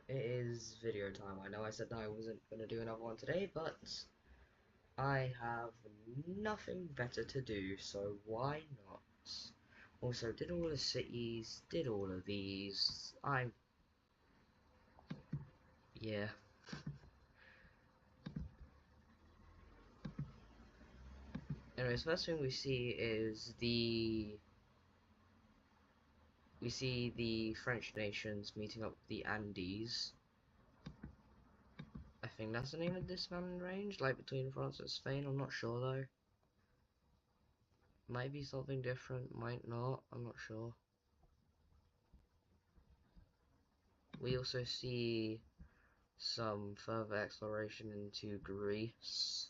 It is video time. I know I said that I wasn't going to do another one today, but I have nothing better to do, so why not? Also, did all the cities, did all of these. Yeah. Anyways, first thing we see is we see the French nations meeting up with the Andes. I think that's the name of this mountain range, like between France and Spain. I'm not sure though. Might be something different, might not. I'm not sure. We also see some further exploration into Greece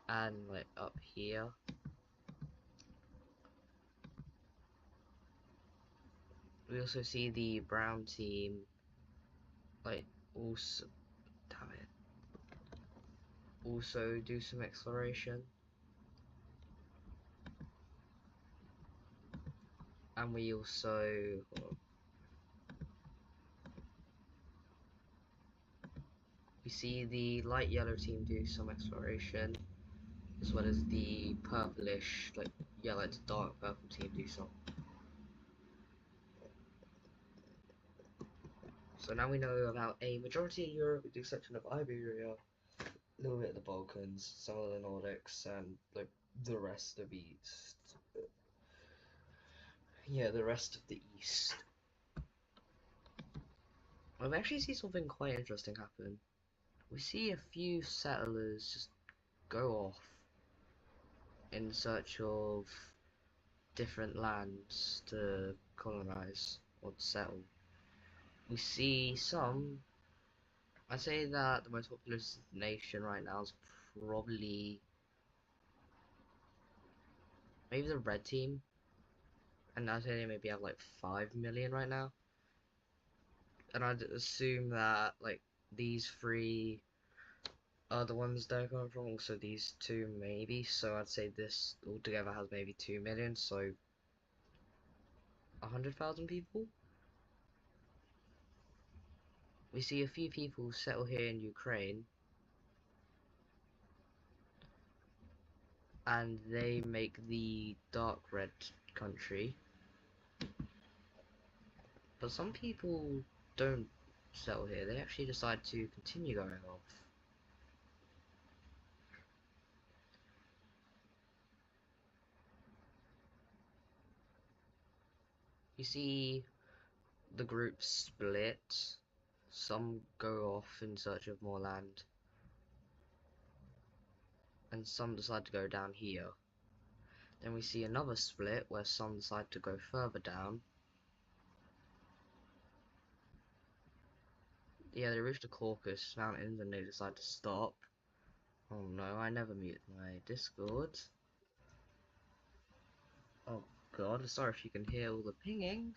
and like up here. We also see the brown team like also damn it also do some exploration, and we also we see the light yellow team do some exploration, as well as the purplish like yellow to dark purple team do some. So now we know about a majority of Europe with the exception of Iberia, a little bit of the Balkans, some of the Nordics, and like the rest of East. Yeah, the rest of the East. We actually see something quite interesting happen. We see a few settlers just go off in search of different lands to colonize or to settle. We see some. I say that the most populous nation right now is probably maybe the red team, and I'd say they maybe have like 5 million right now. And I'd assume that like these three are the ones they're coming from, also these two maybe, so I'd say this altogether has maybe 2 million, so 100,000 people. We see a few people settle here in Ukraine, and they make the dark red country, but some people don't settle here, they actually decide to continue going off. You see the group split, some go off in search of more land, and some decide to go down here. Then we see another split where some decide to go further down. Yeah, they reach the Caucasus Mountains and they decide to stop. Oh no, I never muted my Discord. Oh god, sorry if you can hear all the pinging.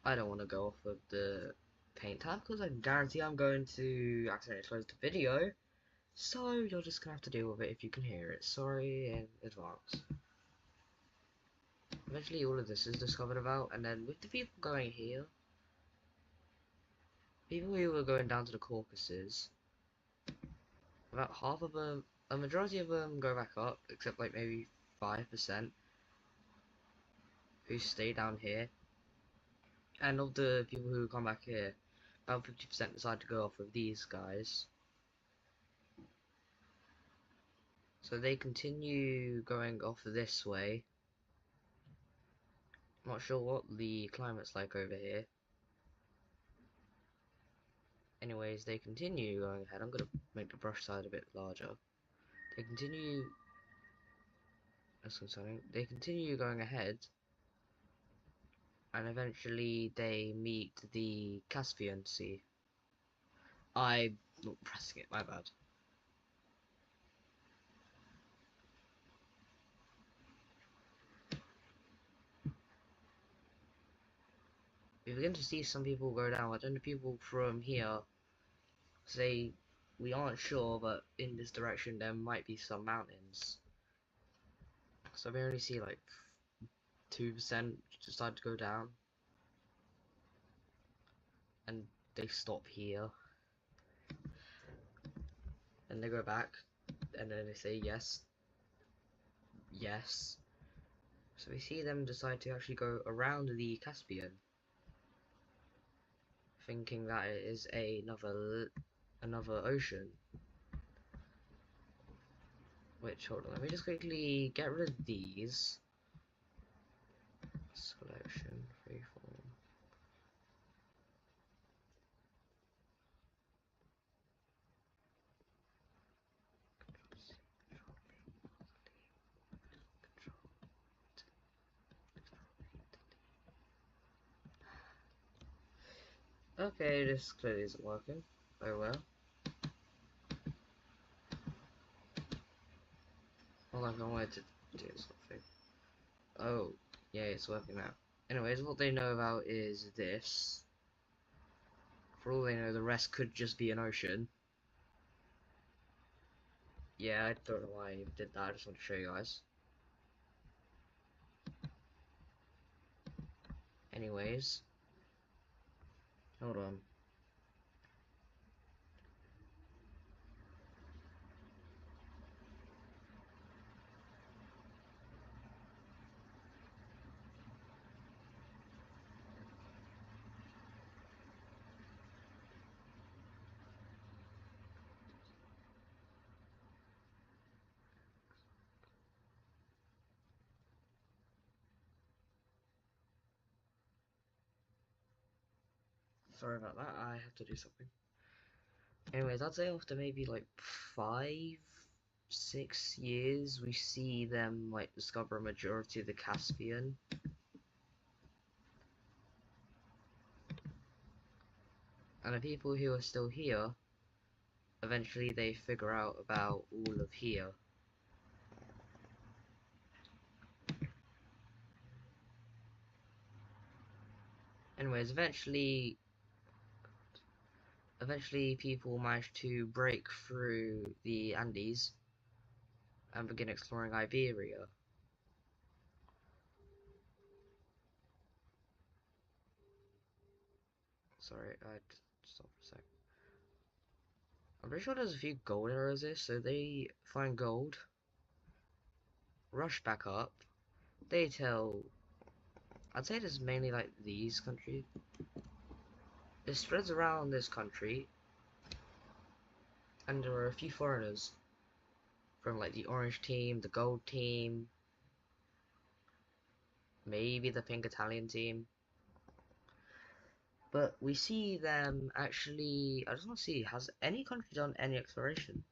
I don't want to go off of the paint tab because I guarantee I'm going to accidentally close the video. So you're just gonna have to deal with it if you can hear it. Sorry in advance. Eventually all of this is discovered about, and then with the people going here, people who were going down to the Caucasus, about half of them, a majority of them go back up, except like maybe 5% who stay down here. And of the people who come back here, about 50% decide to go off with these guys. So they continue going off this way. I'm not sure what the climate's like over here. Anyways, they continue going ahead. I'm gonna make the brush side a bit larger. They continue. That's concerning. They continue going ahead, and eventually they meet the Caspian Sea. I'm not pressing it. My bad. We begin to see some people go down, but then the people from here say we aren't sure, but in this direction there might be some mountains. So we only see like 2% decide to go down. and they stop here, and they go back, and then they say yes, yes. So we see them decide to actually go around the Caspian, thinking that it is another ocean. Which, hold on, let me just quickly get rid of these. Selection, freeform. Okay, this clearly isn't working. Oh well. Hold on, I wanted to do something. Oh, yeah, it's working now. Anyways, what they know about is this. For all they know, the rest could just be an ocean. Yeah, I don't know why I did that, I just want to show you guys. Anyways. Hold on. Sorry about that, I have to do something. Anyways, I'd say after maybe like 5-6 years, we see them like discover a majority of the Caspian. And the people who are still here, eventually they figure out about all of here. Anyways, eventually people manage to break through the Andes and begin exploring Iberia. Sorry, I'd stop for a sec. I'm pretty sure there's a few gold areas here, so they find gold, rush back up, they tell, I'd say this is mainly like these countries. It spreads around this country, and there are a few foreigners from like the orange team, the gold team, maybe the pink Italian team. But we see them actually, I just want to see, has any country done any exploration?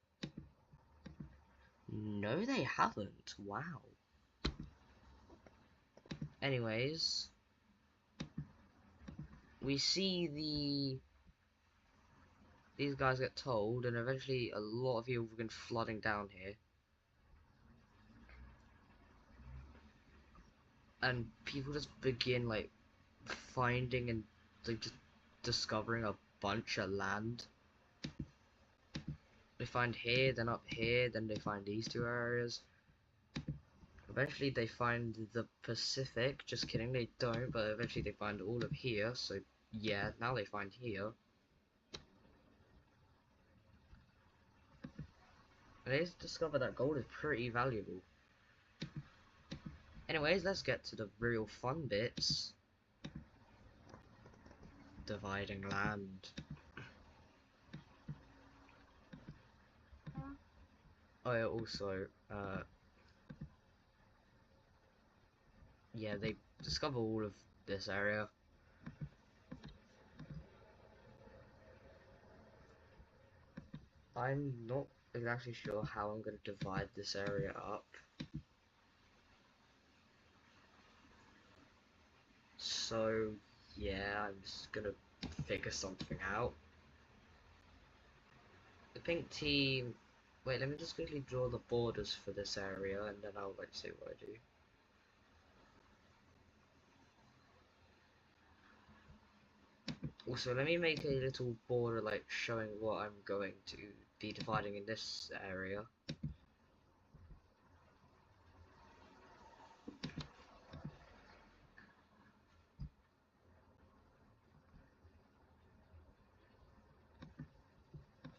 No, they haven't. Wow. Anyways, we see these guys get told, and eventually a lot of people begin flooding down here. And people just begin like finding and like just discovering a bunch of land. They find here, then up here, then they find these two areas. Eventually they find the Pacific. Just kidding, they don't, but eventually they find all of here, so yeah, now they find here. And they just discover that gold is pretty valuable. Anyways, let's get to the real fun bits. Dividing land. Oh yeah, also, yeah, they discover all of this area. I'm not exactly sure how I'm going to divide this area up. So, yeah, I'm just going to figure something out. The pink team... Wait, let me just quickly draw the borders for this area, and then I'll like say what I do. Also, let me make a little border like showing what I'm going to be dividing in this area.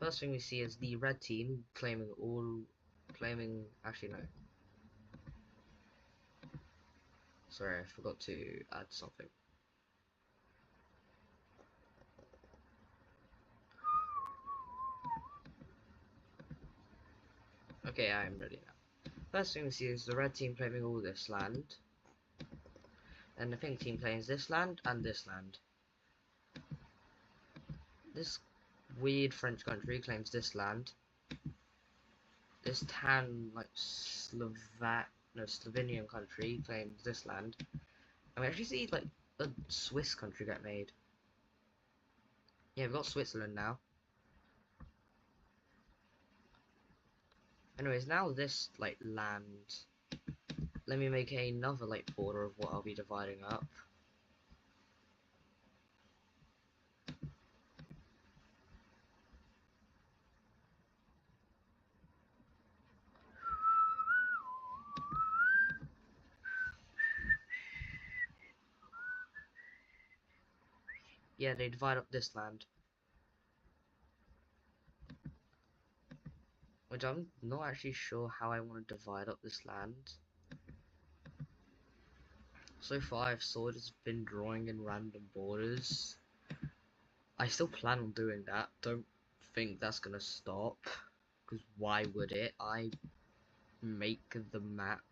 First thing we see is the red team actually no. Sorry, I forgot to add something. Okay, I am ready now. First thing we see is the red team claiming all this land. And the pink team claims this land and this land. This weird French country claims this land. This like Slovenian country claims this land. And we actually see like a Swiss country get made. Yeah, we've got Switzerland now. Anyways, now this like land. Let me make another like border of what I'll be dividing up. Yeah, they divide up this land. Which I'm not actually sure how I want to divide up this land. So far I've sort of been drawing in random borders. I still plan on doing that. Don't think that's gonna stop. Because why would it? I make the map.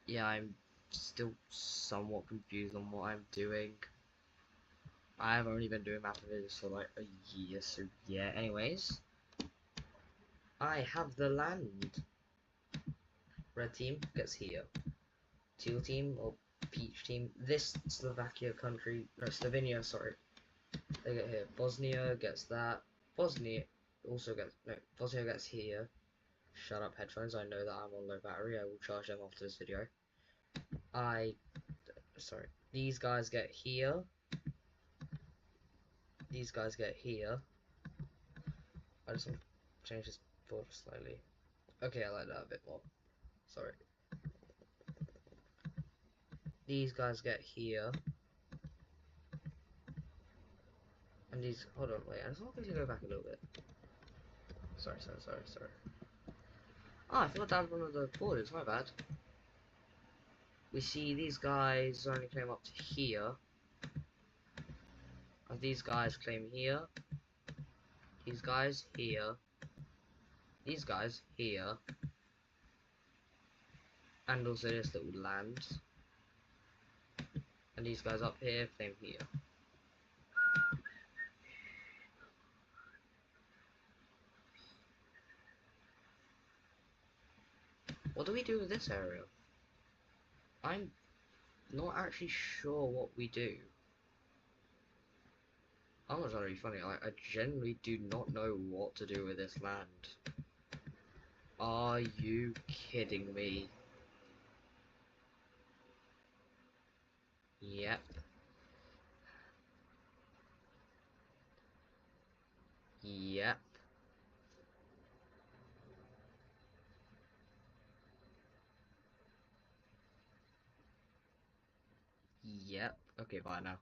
Yeah, I'm still somewhat confused on what I'm doing. I've only been doing map videos for like a year, so yeah. Anyways, I have the land. Red team gets here. Teal team or peach team. This Slovakia country, no Slovenia, sorry. They get here. Bosnia gets that. Bosnia also gets no. Bosnia gets here. Shut up, headphones. I know that I'm on low battery. I will charge them after this video. Sorry. These guys get here. These guys get here. I just want to change this border slightly. Okay, I like that a bit more. Sorry. These guys get here. And these, hold on, wait, I just want to go back a little bit. Sorry. Oh, I forgot to add one of the borders, my bad. We see these guys only claim up to here. And these guys claim here. These guys here. These guys here. And also this little land. And these guys up here claim here. What do we do with this area? I'm not actually sure what we do. I'm not trying to be funny, I genuinely do not know what to do with this land. Are you kidding me? Yep. Yep. Yep. Okay, bye now.